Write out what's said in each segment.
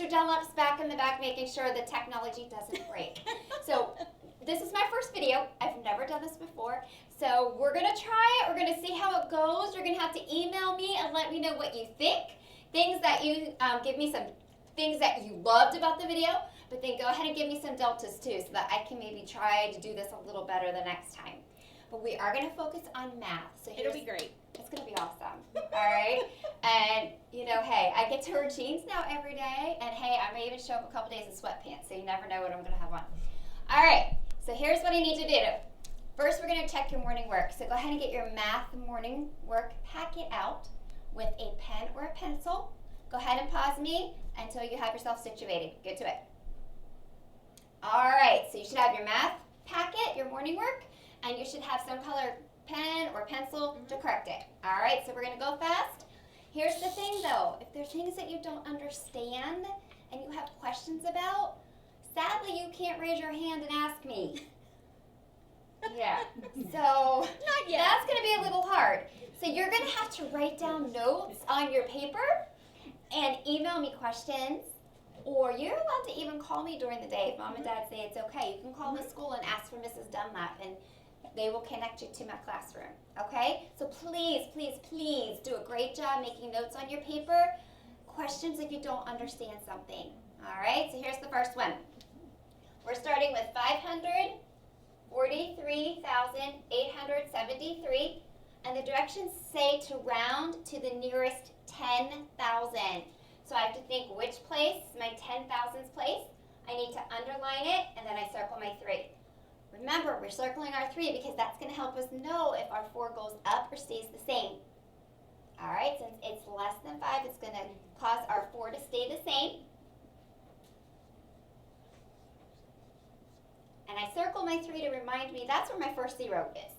Mr. Dunlap's back in the back making sure the technology doesn't break. So this is my first video. I've never done this before. So we're going to try it. We're going to see how it goes. You're going to have to email me and let me know what you think. Things that you, give me some things that you loved about the video. But then go ahead and give me some deltas too so that I can maybe try to do this a little better the next time. But we are going to focus on math. So it'll be great. It's going to be awesome. All right? And, you know, hey, I get to wear jeans now every day. And, hey, I may even show up a couple days in sweatpants. So you never know what I'm going to have on. All right. So here's what I need to do. First, we're going to check your morning work. So go ahead and get your math morning work packet out with a pen or a pencil. Go ahead and pause me until you have yourself situated. Get to it. All right. So you should have your math packet, your morning work, and you should have some color pen or pencil to correct it. All right. So we're going to go fast. Here's the thing, though. If there's things that you don't understand and you have questions about, sadly, you can't raise your hand and ask me. Yeah, so that's going to be a little hard. So you're going to have to write down notes on your paper and email me questions, or you're allowed to even call me during the day if Mom and Dad say it's okay. You can call the school and ask for Mrs. Dunlap, and they will connect you to my classroom, okay? So please, please, please do a great job making notes on your paper. Questions if you don't understand something, all right? So here's the first one. We're starting with 543,873, and the directions say to round to the nearest 10,000. So I have to think which place, my 10,000th place. I need to underline it, and then I circle my 3. Remember, we're circling our 3 because that's going to help us know if our 4 goes up or stays the same. All right, since it's less than 5, it's going to cause our 4 to stay the same. And I circle my 3 to remind me that's where my first 0 is.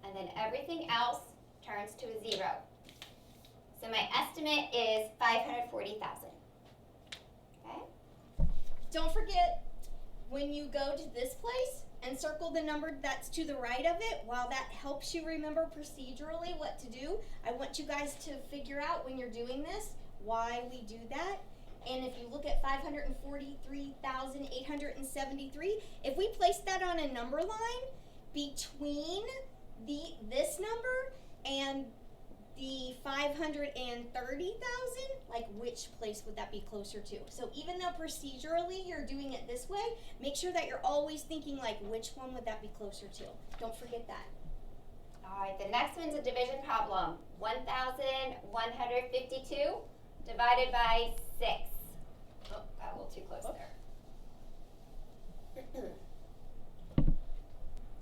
And then everything else turns to a 0. So my estimate is 540,000. Okay? Don't forget, when you go to this place and circle the number that's to the right of it, while that helps you remember procedurally what to do, I want you guys to figure out when you're doing this why we do that. And if you look at 543,873, if we place that on a number line between this number and the 530,000, like which place would that be closer to? So even though procedurally you're doing it this way, make sure that you're always thinking like which one would that be closer to. Don't forget that. All right, the next one's a division problem. 1,152 divided by 6. Oh, got a little too close there.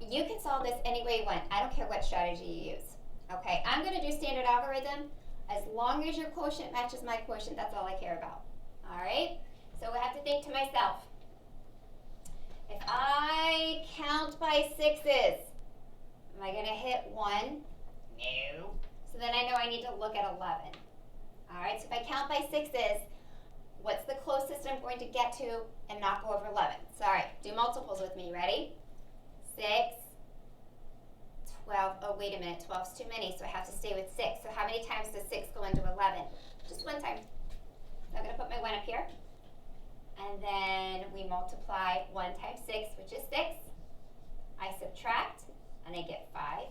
You can solve this any way you want. I don't care what strategy you use. Okay, I'm going to do standard algorithm. As long as your quotient matches my quotient, that's all I care about. All right? So I have to think to myself, if I count by 6s, am I going to hit 1? No. So then I know I need to look at 11. All right, so if I count by 6s, what's the closest I'm going to get to and not go over 11? So, all right, do multiples with me. Ready? 6, 12. Oh, wait a minute. 12's too many, so I have to stay with 6. So how many times does 6 go into 11? Just one time. So I'm going to put my 1 up here. And then we multiply 1 times 6, which is 6. I subtract, and I get 5.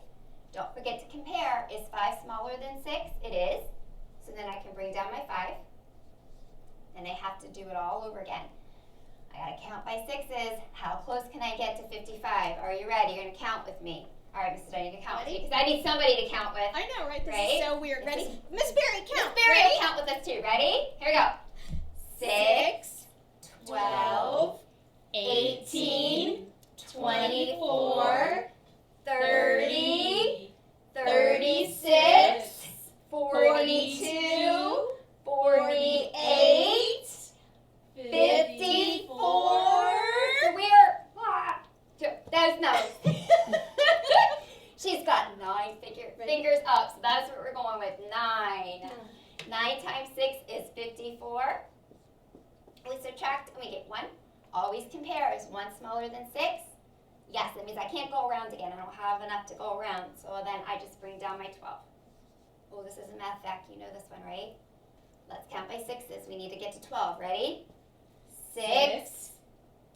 Don't forget to compare. Is 5 smaller than 6? It is. So then I can bring down my 5. And I have to do it all over again. I got to count by 6s. How close can I get to 55? Are you ready? You're going to count with me. All right, Mrs. Dunn, you can count with me because I need somebody to count with. I know, right? This right? is so weird. Ready? Miss Berry, count. Miss Berry will count with us too. Ready? Here we go. 6, 12, 18, 24, 30, 36, 42, 48, 54. So we're, those numbers. She's got 9 fingers up, so that's what we're going with, 9. 9 times 6 is 54. We subtract and we get 1. Always compare. Is 1 smaller than 6? Yes, that means I can't go around again. I don't have enough to go around, so then I just bring down my 12. Oh, this is a math fact. You know this one, right? Let's count by sixes. We need to get to 12. Ready? 6,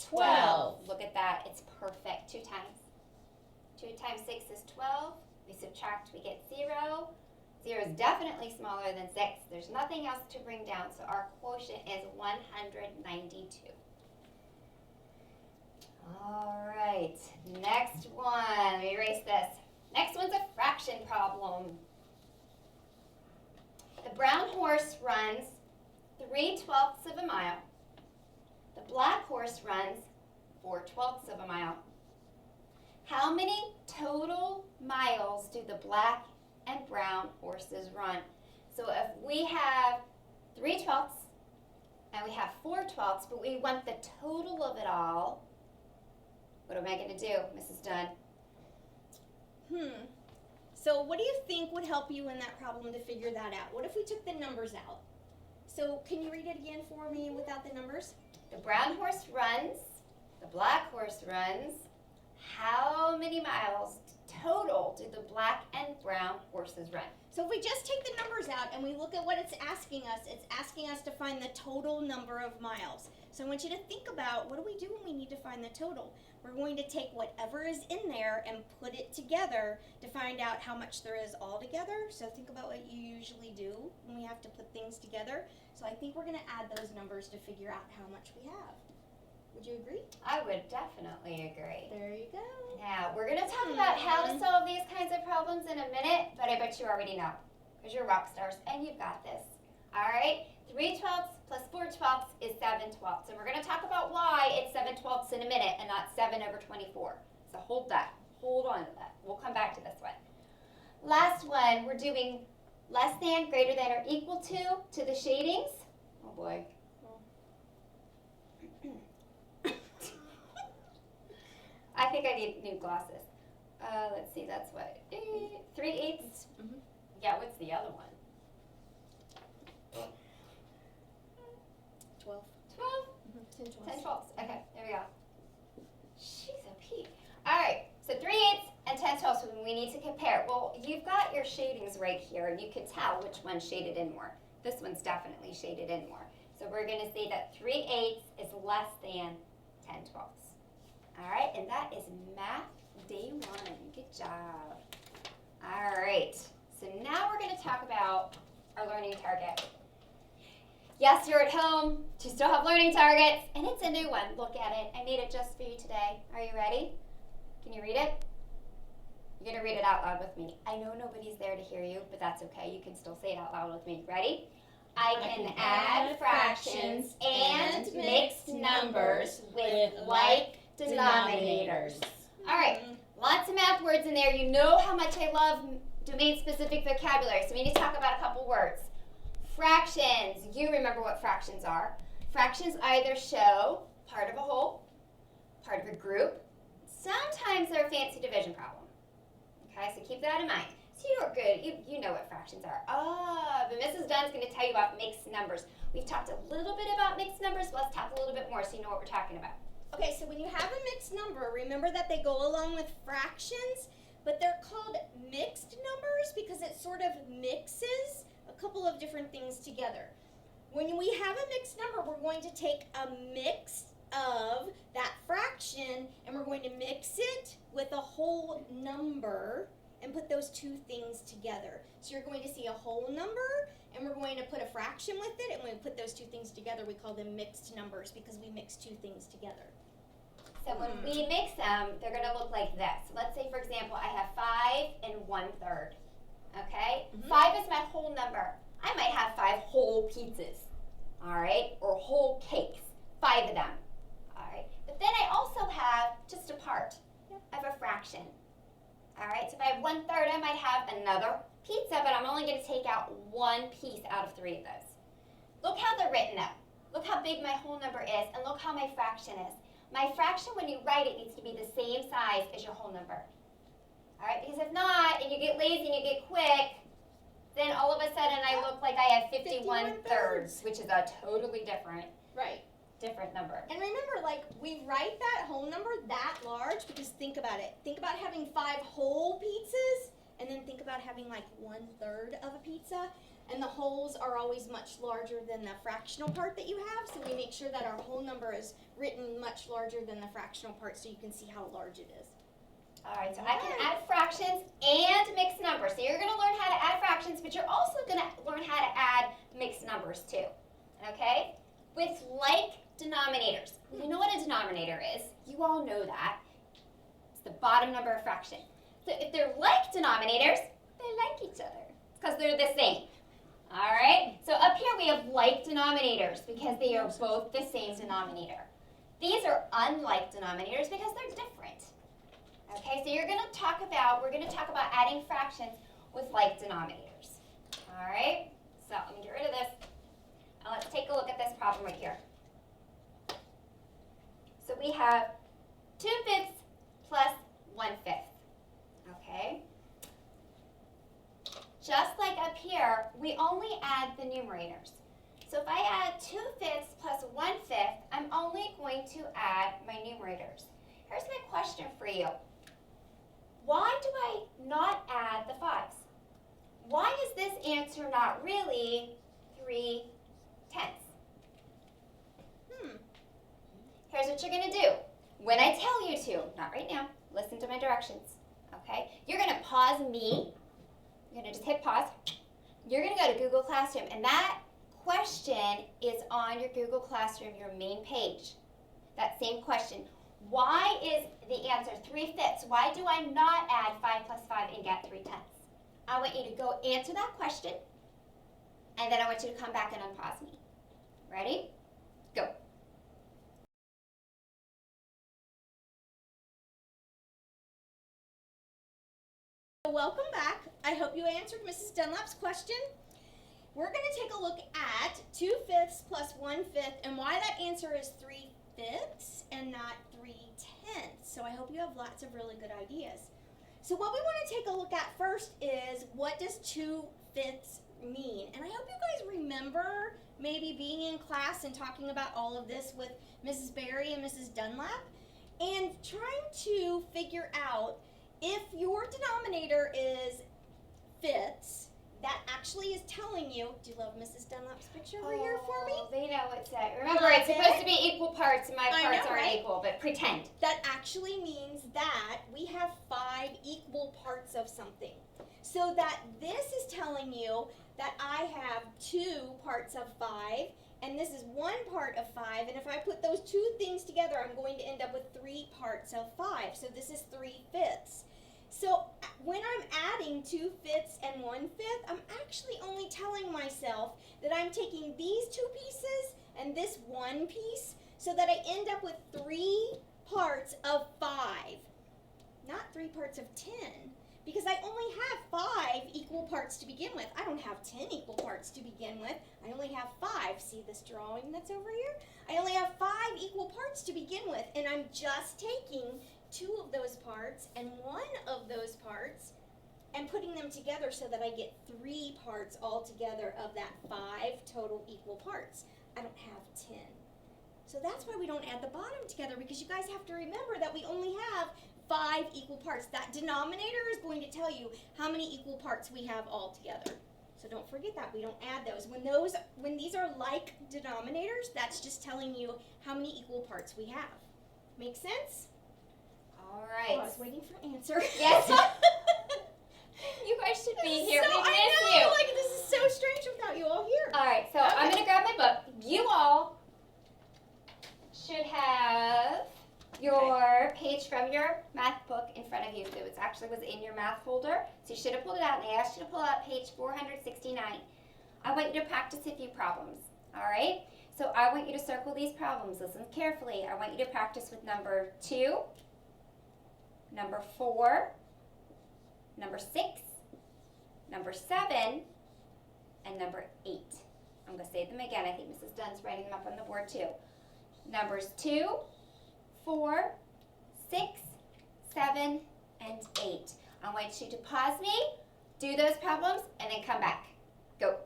12. Look at that. It's perfect. 2 times. 2 times 6 is 12. We subtract, we get 0. 0 is definitely smaller than 6. There's nothing else to bring down, so our quotient is 192. All right, next one. Let me erase this. Next one's a fraction problem. The brown horse runs 3/12 of a mile. The black horse runs 4/12 of a mile. How many total miles do the black and brown horses run? So if we have 3/12 and we have 4/12, but we want the total of it all, what am I going to do, Mrs. Dunn? So what do you think would help you in that problem to figure that out? What if we took the numbers out? So can you read it again for me without the numbers? The brown horse runs, the black horse runs. How many miles total do the black and brown horses run? So if we just take the numbers out and we look at what it's asking us to find the total number of miles. So I want you to think about, what do we do when we need to find the total? We're going to take whatever is in there and put it together to find out how much there is all together. So think about what you usually do when we have to put things together. So I think we're going to add those numbers to figure out how much we have. Would you agree? I would definitely agree. There you go. Now, we're going to talk about how to solve these kinds of problems in a minute, but I bet you already know, because you're rock stars and you've got this. All right? 3/12 plus 4/12 is 7/12. And we're going to talk about why it's 7/12 in a minute and not 7/24. So hold that. Hold on to that. We'll come back to this one. Last one, we're doing less than, greater than, or equal to the shadings. Oh boy. I think I need new glasses. Let's see, that's what? 3/8? Mm-hmm. Yeah, what's the other one? 12. 12? 10 10 12. Okay, there we go. She's a peak. All right, so 3/8 and 10 12, so we need to compare. Well, you've got your shadings right here, and you can tell which one's shaded in more. This one's definitely shaded in more. So we're going to say that 3/8 is less than 10 12. All right, and that is math day 1. Good job. All right, so now we're going to talk about our learning target. Yes, you're at home. You still have learning targets, and it's a new one. Look at it. I made it just for you today. Are you ready? Can you read it? You're going to read it out loud with me. I know nobody's there to hear you, but that's okay. You can still say it out loud with me. Ready? I can add fractions and mixed numbers with like denominators. All right, lots of math words in there. You know how much I love domain-specific vocabulary, so we need to talk about a couple words. Fractions. You remember what fractions are. Fractions either show part of a whole, part of a group. Sometimes they're a fancy division problem. Okay, so keep that in mind. So you're good. You know what fractions are. But Mrs. Dunn's going to tell you about mixed numbers. We've talked a little bit about mixed numbers. Let's talk a little bit more so you know what we're talking about. Okay, so when you have a mixed number, remember that they go along with fractions, but they're called mixed numbers because it sort of mixes a couple of different things together. When we have a mixed number, we're going to take a mix of that fraction and we're going to mix it with a whole number and put those two things together. So you're going to see a whole number and we're going to put a fraction with it, and when we put those two things together, we call them mixed numbers because we mix two things together. So when we mix them, they're going to look like this. So let's say, for example, I have 5 and 1/3. Okay? 5 is my whole number. I might have 5 whole pizzas, all right, or whole cakes, 5 of them, all right. But then I also have just a part of a fraction, all right. So if I have 1/3, I might have another pizza, but I'm only going to take out 1 piece out of 3 of those. Look how they're written up. Look how big my whole number is, and look how my fraction is. My fraction, when you write it, needs to be the same size as your whole number. All right, because if not, and you get lazy and you get quick, then all of a sudden I look like I have 51/3, which is a totally different number. And remember, like, we write that whole number that large because think about it. Think about having 5 whole pizzas, and then think about having like 1/3 of a pizza. and the wholes are always much larger than the fractional part that you have, so we make sure that our whole number is written much larger than the fractional part so you can see how large it is. All right, so I can add fractions and mixed numbers. So you're going to learn how to add fractions, but you're also going to learn how to add mixed numbers too, okay? With like denominators. You know what a denominator is. You all know that. It's the bottom number of fraction. So if they're like denominators, they like each other. It's because they're the same. All right, so up here we have like denominators because they are both the same denominator. These are unlike denominators because they're different. Okay, so we're going to talk about adding fractions with like denominators. All right, so let me get rid of this. And let's take a look at this problem right here. So we have 2/5 plus 1/5. Okay. Just like up here, we only add the numerators. So if I add 2/5 plus 1/5, I'm only going to add my numerators. Here's my question for you. Why do I not add the 5s? Why is this answer not really 3/10? Here's what you're going to do. When I tell you to, not right now, listen to my directions, okay? You're going to pause me. You're going to just hit pause. You're going to go to Google Classroom, and that question is on your Google Classroom, your main page. That same question. Why is the answer 3/5? Why do I not add 5 plus 5 and get 3/10? I want you to go answer that question, and then I want you to come back and unpause me. Ready? Go. Welcome back. I hope you answered Mrs. Dunlap's question. We're going to take a look at 2/5 plus 1/5 and why that answer is 3/5 and not 3/10. So I hope you have lots of really good ideas. So what we want to take a look at first is, what does 2/5 mean? And I hope you guys remember maybe being in class and talking about all of this with Mrs. Berry and Mrs. Dunlap and trying to figure out if your denominator is fifths. That actually is telling you, do you love Mrs. Dunlap's picture over here for me? They know what's that. Remember, it's supposed to be equal parts, and my parts aren't equal, but pretend. That actually means that we have 5 equal parts of something. So that this is telling you that I have 2 parts of 5, and this is 1 part of 5, and if I put those 2 things together, I'm going to end up with 3 parts of 5. So this is 3/5. So when I'm adding 2/5 and 1/5, I'm actually only telling myself that I'm taking these 2 pieces and this 1 piece so that I end up with 3 parts of 5, not 3 parts of 10, because I only have 5 equal parts to begin with. I don't have 10 equal parts to begin with. I only have 5. See this drawing that's over here? I only have 5 equal parts to begin with, and I'm just taking 2 of those parts and 1 of those parts and putting them together so that I get 3 parts altogether of that 5 total equal parts. I don't have 10. So that's why we don't add the bottom together, because you guys have to remember that we only have 5 equal parts. That denominator is going to tell you how many equal parts we have all together. So don't forget that. We don't add those. When these are like denominators, that's just telling you how many equal parts we have. Make sense? All right. Oh, I was waiting for an answer. Yes. You guys should be here. We miss you. Like, this is so strange without you all here. All right, so I'm going to grab my book. You all should have your page from your math book in front of you. So it actually was in your math folder. So you should have pulled it out, and I asked you to pull out page 469. I want you to practice a few problems, all right? So I want you to circle these problems. Listen carefully. I want you to practice with number 2, number 4, number 6, number 7, and number 8. I'm going to say them again. I think Mrs. Dunn's writing them up on the board too. Numbers 2, 4, 6, 7, and 8. I want you to pause me, do those problems, and then come back. Go.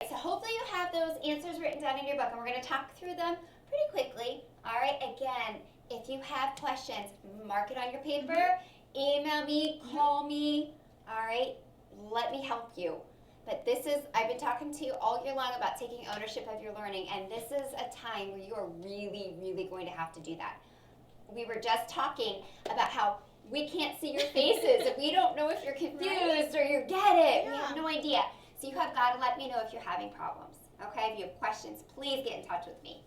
So hopefully you have those answers written down in your book, and we're going to talk through them pretty quickly. All right, again, if you have questions, mark it on your paper, email me, call me, all right? Let me help you. But this is, I've been talking to you all year long about taking ownership of your learning, and this is a time where you are really, really going to have to do that. We were just talking about how we can't see your faces, and we don't know if you're confused or you get it. Yeah. We have no idea. So you have got to let me know if you're having problems, okay? If you have questions, please get in touch with me.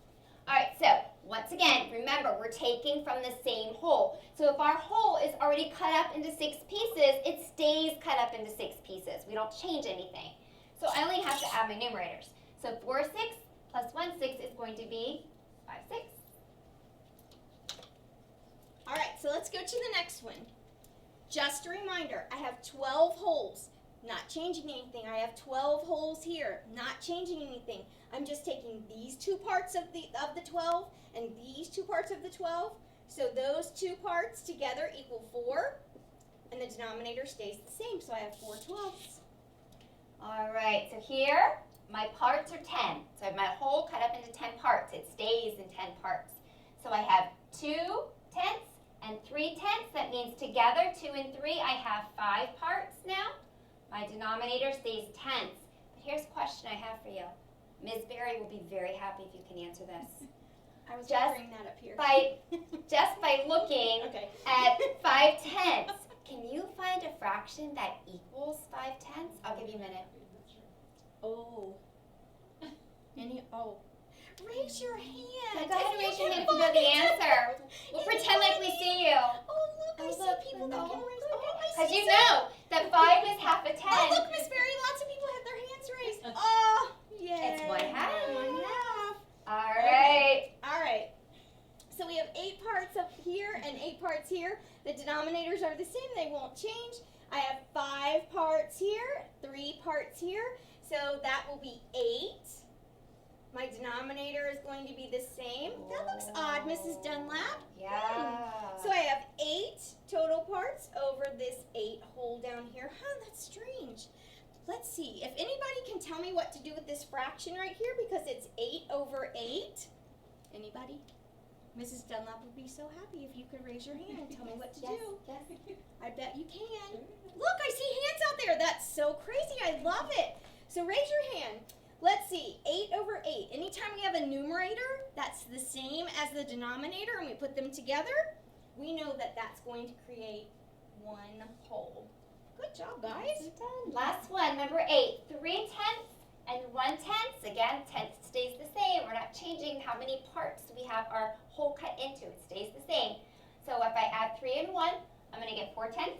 All right, so once again, remember, we're taking from the same whole. So if our whole is already cut up into 6 pieces, it stays cut up into 6 pieces. We don't change anything. So I only have to add my numerators. So 4, 6 plus 1, 6 is going to be 5, 6. All right, so let's go to the next one. Just a reminder, I have 12 holes, not changing anything. I have 12 holes here, not changing anything. I'm just taking these 2 parts of the 12 and these 2 parts of the 12. So those 2 parts together equal 4, and the denominator stays the same. So I have 4 12ths. All right, so here, my parts are 10. So I have my whole cut up into 10 parts. It stays in 10 parts. So I have 2 tenths and 3 tenths. That means together, 2 and 3, I have 5 parts now. My denominator stays tenths. But here's a question I have for you. Ms. Berry will be very happy if you can answer this. I was Just bring that up here. Just by looking Okay. at 5 tenths, can you find a fraction that equals 5 tenths? I'll give you a minute. Oh. Raise your hand. Yeah, go ahead and raise your hand if can you know the find it. answer. We'll pretend like we see you. Oh, look, I see people that can raise their hand. Because you know that 5 is half a 10. Oh, look, Miss Berry, lots of people have their hands raised. Oh, yay. It's 1/2. 1/2. All right. All right. So we have 8 parts up here and 8 parts here. The denominators are the same. They won't change. I have 5 parts here, 3 parts here. So that will be 8. My denominator is going to be the same. That looks odd, Mrs. Dunlap. Yeah. So I have 8 total parts over this 8 hole down here. Huh, that's strange. Let's see. If anybody can tell me what to do with this fraction right here, because it's 8 over 8. Anybody? Mrs. Dunlap would be so happy if you could raise your hand and tell me what to do. Yes. I bet you can. Look, I see hands out there. That's so crazy. I love it. So raise your hand. Let's see, 8 over 8. Anytime we have a numerator that's the same as the denominator and we put them together, we know that that's going to create 1 whole. Good job, guys. Last one, number 8. 3 tenths and 1 tenth. Again, tenth stays the same. We're not changing how many parts we have our whole cut into. It stays the same. So if I add 3 and 1, I'm going to get 4 tenths.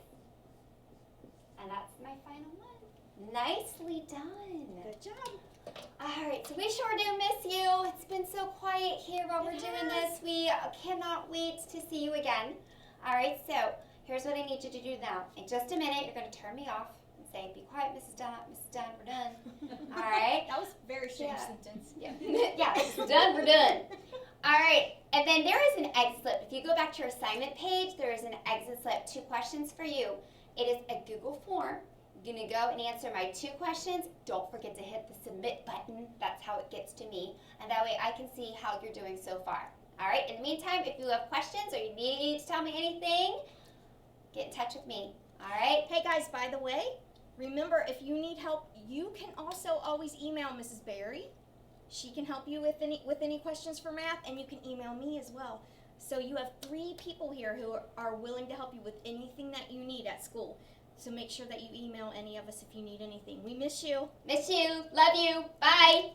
And that's my final one. Nicely done. Good job. All right, so we sure do miss you. It's been so quiet here while we're doing this. We cannot wait to see you again. All right, so here's what I need you to do now. In just a minute, you're going to turn me off and say, "Be quiet, Mrs. Dunn. Mrs. Dunn, we're done." All right? That was a very strange Yeah. sentence. Yeah, yeah, Mrs. Dunn, we're done. All right, and then there is an exit slip. If you go back to your assignment page, there is an exit slip. 2 questions for you. It is a Google form. You're going to go and answer my 2 questions. Don't forget to hit the submit button. That's how it gets to me. And that way I can see how you're doing so far. All right, in the meantime, if you have questions or you need to tell me anything, get in touch with me. All right? Hey guys, by the way, remember if you need help, you can also always email Mrs. Berry. She can help you with any questions for math, and you can email me as well. So you have 3 people here who are willing to help you with anything that you need at school. So make sure that you email any of us if you need anything. We miss you. Miss you. Love you. Bye.